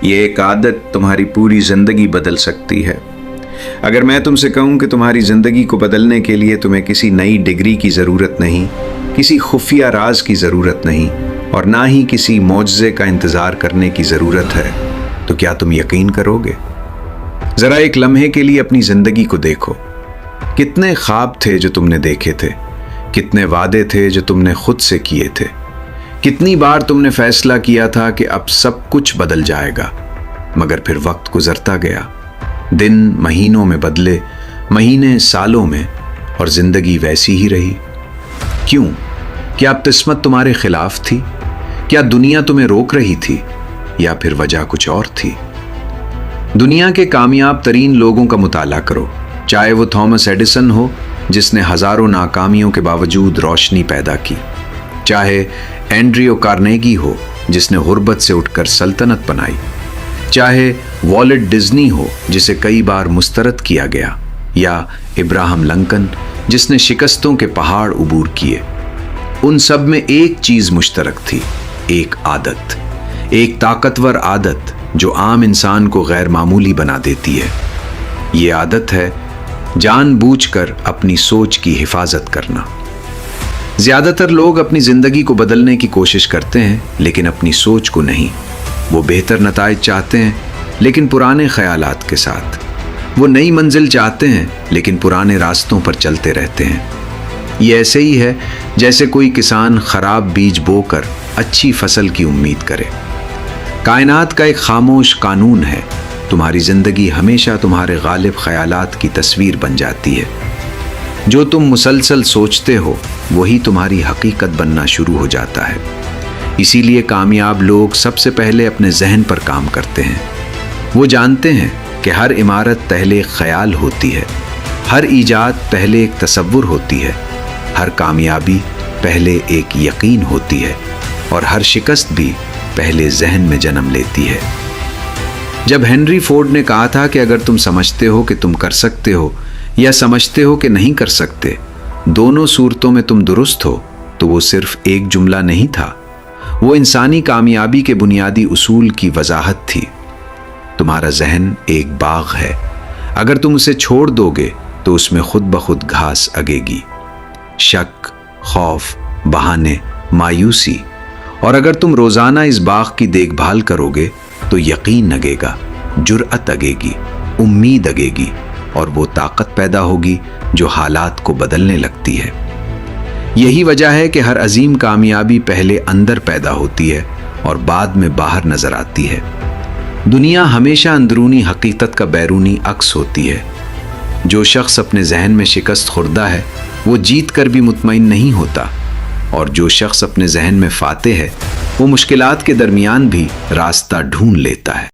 یہ ایک عادت تمہاری پوری زندگی بدل سکتی ہے۔ اگر میں تم سے کہوں کہ تمہاری زندگی کو بدلنے کے لیے تمہیں کسی نئی ڈگری کی ضرورت نہیں، کسی خفیہ راز کی ضرورت نہیں، اور نہ ہی کسی معجزے کا انتظار کرنے کی ضرورت ہے، تو کیا تم یقین کرو گے؟ ذرا ایک لمحے کے لیے اپنی زندگی کو دیکھو۔ کتنے خواب تھے جو تم نے دیکھے تھے، کتنے وعدے تھے جو تم نے خود سے کیے تھے، کتنی بار تم نے فیصلہ کیا تھا کہ اب سب کچھ بدل جائے گا، مگر پھر وقت گزرتا گیا، دن مہینوں میں بدلے، مہینے سالوں میں، اور زندگی ویسی ہی رہی۔ کیوں؟ کیا اب قسمت تمہارے خلاف تھی؟ کیا دنیا تمہیں روک رہی تھی؟ یا پھر وجہ کچھ اور تھی؟ دنیا کے کامیاب ترین لوگوں کا مطالعہ کرو، چاہے وہ تھامس ایڈیسن ہو جس نے ہزاروں ناکامیوں کے باوجود روشنی پیدا کی، چاہے اینڈریو کارنیگی ہو جس نے غربت سے اٹھ کر سلطنت بنائی، چاہے والٹ ڈزنی ہو جسے کئی بار مسترد کیا گیا، یا ابراہم لنکن جس نے شکستوں کے پہاڑ عبور کیے۔ ان سب میں ایک چیز مشترک تھی، ایک عادت، ایک طاقتور عادت جو عام انسان کو غیر معمولی بنا دیتی ہے۔ یہ عادت ہے جان بوجھ کر اپنی سوچ کی حفاظت کرنا۔ زیادہ تر لوگ اپنی زندگی کو بدلنے کی کوشش کرتے ہیں لیکن اپنی سوچ کو نہیں۔ وہ بہتر نتائج چاہتے ہیں لیکن پرانے خیالات کے ساتھ۔ وہ نئی منزل چاہتے ہیں لیکن پرانے راستوں پر چلتے رہتے ہیں۔ یہ ایسے ہی ہے جیسے کوئی کسان خراب بیج بو کر اچھی فصل کی امید کرے۔ کائنات کا ایک خاموش قانون ہے، تمہاری زندگی ہمیشہ تمہارے غالب خیالات کی تصویر بن جاتی ہے۔ جو تم مسلسل سوچتے ہو وہی تمہاری حقیقت بننا شروع ہو جاتا ہے۔ اسی لیے کامیاب لوگ سب سے پہلے اپنے ذہن پر کام کرتے ہیں۔ وہ جانتے ہیں کہ ہر عمارت پہلے ایک خیال ہوتی ہے، ہر ایجاد پہلے ایک تصور ہوتی ہے، ہر کامیابی پہلے ایک یقین ہوتی ہے، اور ہر شکست بھی پہلے ذہن میں جنم لیتی ہے۔ جب ہنری فورڈ نے کہا تھا کہ اگر تم سمجھتے ہو کہ تم کر سکتے ہو یا سمجھتے ہو کہ نہیں کر سکتے، دونوں صورتوں میں تم درست ہو، تو وہ صرف ایک جملہ نہیں تھا، وہ انسانی کامیابی کے بنیادی اصول کی وضاحت تھی۔ تمہارا ذہن ایک باغ ہے، اگر تم اسے چھوڑ دو گے تو اس میں خود بخود گھاس اگے گی، شک، خوف، بہانے، مایوسی، اور اگر تم روزانہ اس باغ کی دیکھ بھال کرو گے تو یقین اگے گا، جرأت اگے گی، امید اگے گی، اور وہ طاقت پیدا ہوگی جو حالات کو بدلنے لگتی ہے۔ یہی وجہ ہے کہ ہر عظیم کامیابی پہلے اندر پیدا ہوتی ہے اور بعد میں باہر نظر آتی ہے۔ دنیا ہمیشہ اندرونی حقیقت کا بیرونی عکس ہوتی ہے۔ جو شخص اپنے ذہن میں شکست خوردہ ہے وہ جیت کر بھی مطمئن نہیں ہوتا، اور جو شخص اپنے ذہن میں فاتح ہے وہ مشکلات کے درمیان بھی راستہ ڈھونڈ لیتا ہے۔